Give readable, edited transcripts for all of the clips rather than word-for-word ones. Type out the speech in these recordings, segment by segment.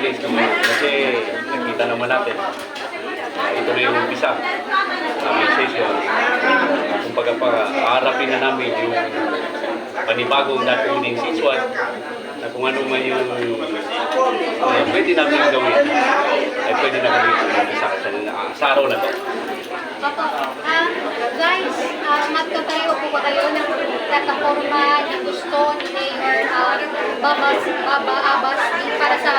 release naman kasi nakita naman natin. Ito na yung umpisa aming session. Kumbaga pa, aarapin na namin yung panibagong dating siswat na kung ano man yung pwede namin gawin ay pwede na kami umpisa sa araw na to. Opo. Guys, magtatayo po ba kayo ng plataforma na gusto ni Mayor Baba Abas para sa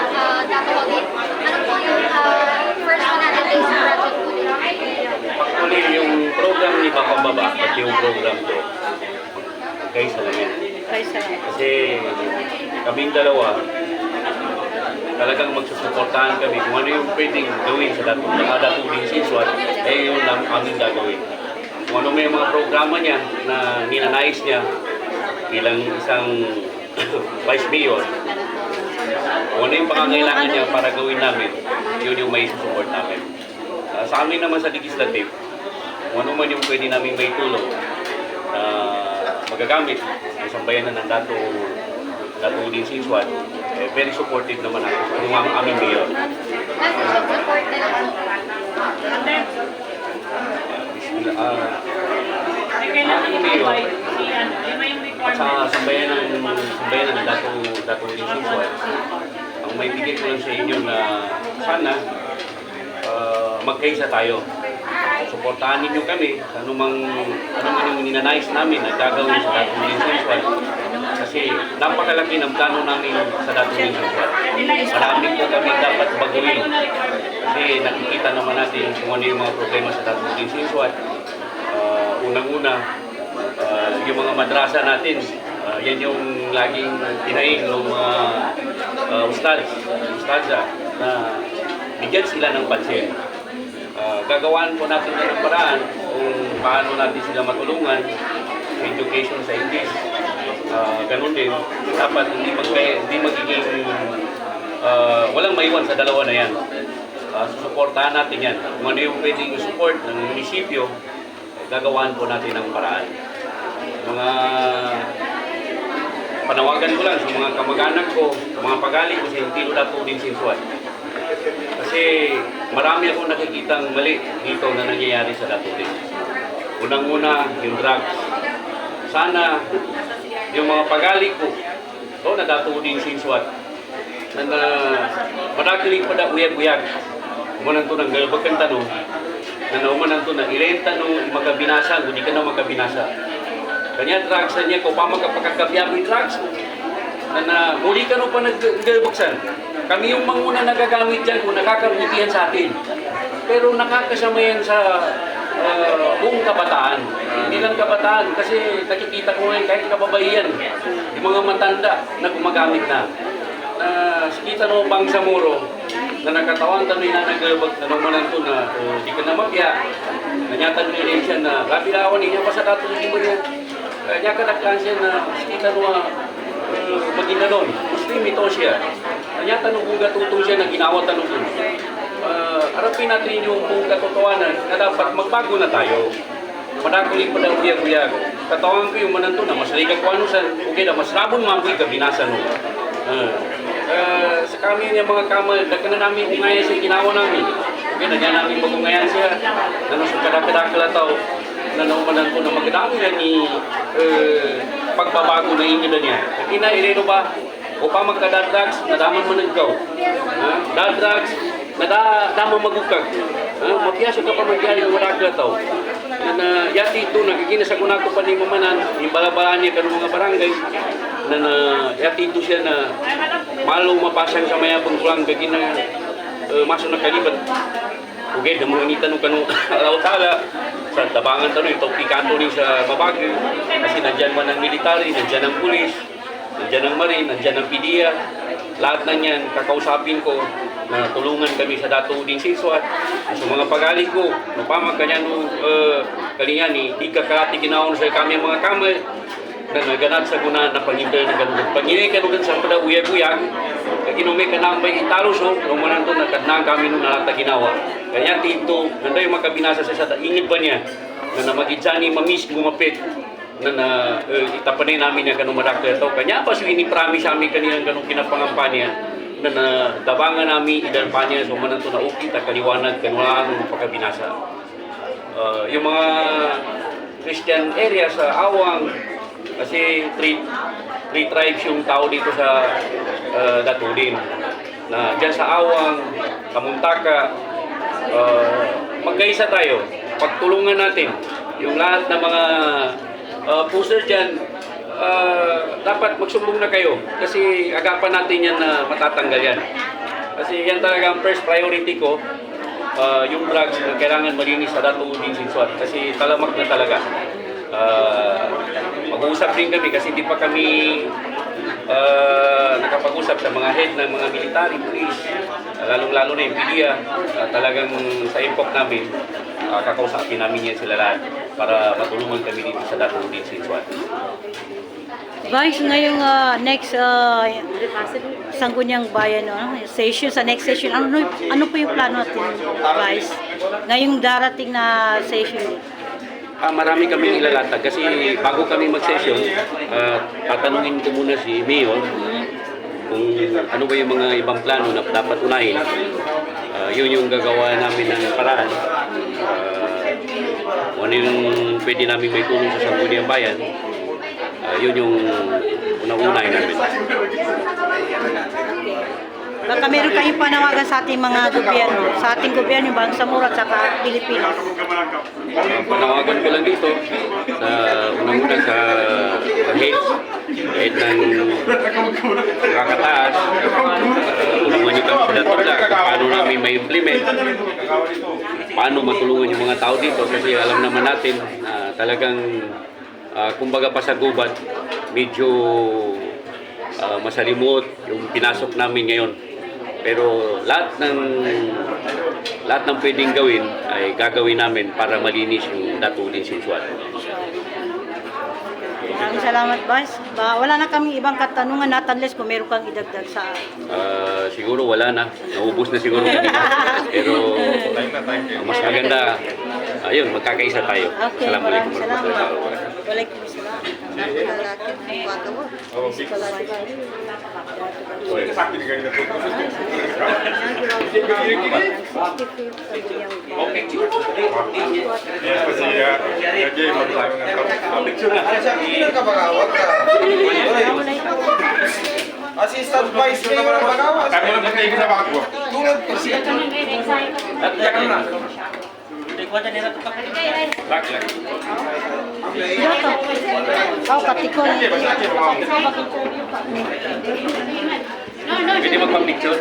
Datawagin? Ano po yung first 100 days project po nila? Actually, yung program ni Papa Baba at yung program ko, guys, alam yan. Kasi kaming dalawa, talagang magsusuportahan kami kung ano yung pwedeng gawin sa datuling siswat, eh yun lang aming gagawin. Kung ano may mga programa niya na ninanais niya bilang isang vice mayor, kung ano yung pangangailangan niya para gawin namin, yun yung may support namin. Sa amin naman sa legislative, kung ano man yung pwede namin may tulong na magagamit ang sambayanan ng datuling siswat, eh, very supportive naman ako kung ang aming mayor. Support na lang po. Aming mayor at sa sambayanan ng datuling siswat, ang may bigay ko lang sa inyo na sana magkaisa tayo. Suportahan ninyo kami ano man yung ninanais namin na gagawin sa datuling siswat. Kasi napakalaki ng plano namin sa datuling siswat. Marami po kami dapat baguhin. Kasi nakikita naman natin kung ano yung mga problema sa datuling siswat. Unang-una, yung mga madrasa natin, yan yung laging tinaing ng mga ustadza na bigyan sila ng pansin. Gagawaan po natin yan ng paraan kung paano natin sila matulungan sa education sa English. Ganun din, dapat hindi magiging walang maiwan sa dalawa na yan. Susuportahan natin yan. Kung ano yung pwedeng support ng munisipyo, gagawaan po natin ng paraan. Mga panawagan ko lang sa mga kamag-anak ko, mga pagali ko sa Tilo Datuling Siswat. Kasi marami akong nakikitang mali dito na nangyayari sa Datuling. Unang-una, yung drugs. Sana yung mga pagali ko, na Datuling Siswat, na madakilig pa na uyag-uyag. Umanan to ng galbagan tanong, na naumanan to na ilenta nung magkabinasa, hindi ka na magkabinasa. Kanya drugs na niya, kung pa magkapagkakabiyabi drugs, na muli ka nung pa naggalbuksan. Kami yung manguna nagagamit dyan kung nakakabutihan sa atin. Pero nakakasama yan sa buong kabataan. Hindi lang kabataan, kasi nakikita ko ngayon kahit kababaihan, yung mga matanda na gumagamit na. Kita mo bang sa muro, na nakatawan tanong na nagalbag na naman to na di ka na mapya. Nanyatan mo rin siya na kapilawan niya pa sa datuling mo niya. Kanya ka nagkansiya na kita mo magina doon. Muslim ito siya. Kanya tanong kung gatutong siya na ginawa tanong doon. Harapin natin yung buong katotohanan na dapat magbago na tayo. Madakuling pa daw uyag-uyag. Katawan ko yung mananto na mas liga ko ano sa okay na mas rabon mamoy ka binasa no. Sa kami yung mga kamal, dagka na namin kungayan siya ginawa namin. Okay, nagyan namin magungayan siya. Na nasa kadakadakala tao na naumanan ko na magdami na ni pagbabago na inyo na niya. Kina ireno ba? O pa magkadadrugs, nadaman mo nagkaw. Dadrugs, nadama magukag. Mapiyaso ka pa magyari ng wadagla tao. Na yati ito, nagkikinas ako na ito pa ni mamanan, yung balabaan niya kanong mga barangay, na yati ito siya na malo mapasang sa mayabang kulang gagina maso na kalibat. Okay, da mga initan ng kanong alaw-tala, sa tabangan tanong, ito pikando rin sa babagi, kasi nandyan man ang military, nandyan ang pulis, nandyan ang marine, nandyan ang PDEA, lahat na yan, kakausapin ko, na tulungan kami sa Datuling Siswat. So mga pagali ko, napamag kanya nung kalinya ni di kakati ginaon sa kami mga kamay na naganat sa guna na pangintay na ganun. Pangingay ka nung sa pada uyag-uyag, kinume ka na may italos o, lumunan to nakadnang kami nung nalata ginawa. Kanya tito, nanda yung makabinasa sa ingid pa niya, na namagitsani mamis gumapit, na itapanay namin yung ganung madakta ito. Kanya pa so ini-promise sa amin kanilang ganung kinapangampanya, na dabangan namin idarpanya so manan to na ukit at kaliwanag kanwaan ng pagkabinasa. Yung mga Christian area sa Awang, kasi three tribes yung tao dito sa Datulin. Na dyan sa Awang, Kamuntaka, magkaisa tayo, pagtulungan natin yung lahat ng mga pusher dyan, dapat magsumbong na kayo kasi agapan natin yan na matatanggal yan. Kasi yan talaga ang first priority ko, yung drugs na kailangan malinis sa Datulin Sinsuat kasi talamak na talaga. Mag-uusap din kami kasi hindi pa kami nakapag-usap sa mga head ng mga military, police, lalong-lalo na yung PDEA. Talagang sa impok namin, kakausapin namin yan sila lahat para matulungan kami dito sa Datulin Sinsuat. Vice, ngayong next Sangguniang Bayan session, sa next session, ano po yung plano natin, Vice? Ngayong darating na session. Marami kami ilalatag kasi bago kami mag-session, tatanungin ko muna si Mayor kung ano ba yung mga ibang plano na dapat unahin. Yun yung gagawa namin ng paraan. Ano yung pwede namin may tulong sa Sangguniang Bayan, yun yung unang-unahin namin. Baka meron kayong panawagan sa ating mga gobyerno, sa ating gobyerno, Bangsamoro at saka Pilipinas. Panawagan ko lang dito sa unang-una sa head ng kakataas, tulungan nyo kami sa Datula kung paano namin may implement, paano matulungan yung mga tao dito kasi alam naman natin talagang kumbaga pa sa gubat medyo masalimot yung pinasok namin ngayon. Pero lahat ng pwedeng gawin ay gagawin namin para malinis yung Datulin Sinsuat. Maraming salamat, Vice. Wala na kaming ibang katanungan natin unless kung meron kang idagdag sa... Siguro wala na. Naubos na siguro kami. Pero mas maganda, ayun, magkakaisa tayo. Okay, Assalamualaikum maraming warahmatullahi salamat. wabarakatuh. Waalaikumsalam. Assistant Vice Mayor ng Bagawas. Kami lang magkaigil sa bakit mo. Tulad ko siya. Kau katikon. Pwede magpapicture?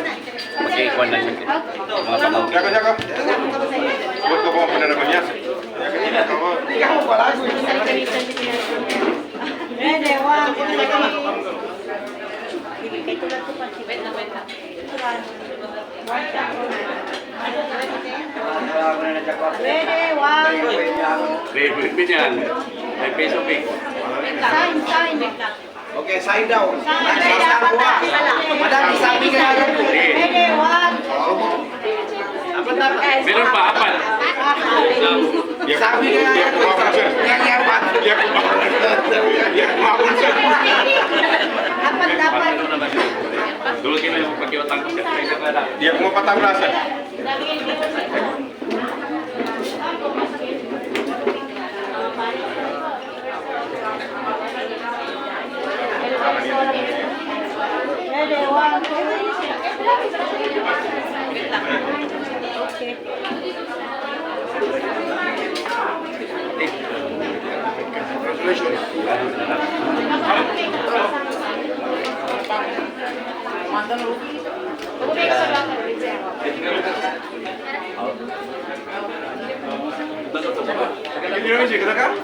Mag-i-ikuan lang siya. Mga pamangkin. Jaga-jaga. Buat ko kung ano naman yan. Ikaw pala. Ready, one, Ready, one, Pwede yan. May peso big. sign. Okay, sign daw. Madami sabi ka na. Ready, one. Meron pa, apat. Sabi ka Dia kumapun sir. Dia kumapun sir. Dapat. Paano naman yun? Dulu kita yung pagkiwatang ko siya. Pwede ka lang. Dia kumapatang rasa. Ready, one, okay. Indonesia kita kan?